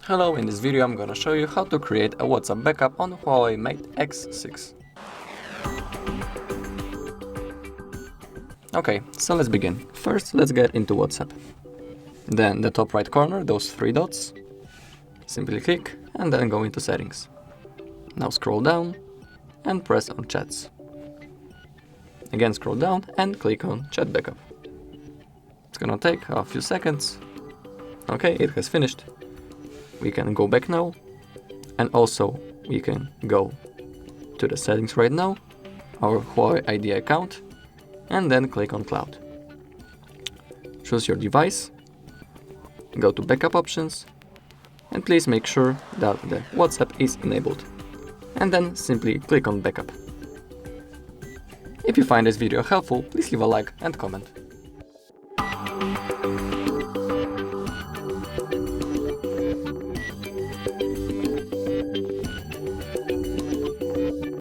Hello, in this video I'm gonna show you how to create a WhatsApp backup on Huawei Mate X6. Okay, so let's begin. First, let's get into WhatsApp. Then the top right corner, those three dots, simply click and then go into settings. Now scroll down and press on chats. Again scroll down and click on chat backup. It's gonna take a few seconds. Okay, it has finished. We can go back now, and also we can go to the settings right now, our Huawei ID account, and then click on cloud. Choose your device, go to backup options, and please make sure that the WhatsApp is enabled, and then simply click on backup. If you find this video helpful, please leave a like and comment.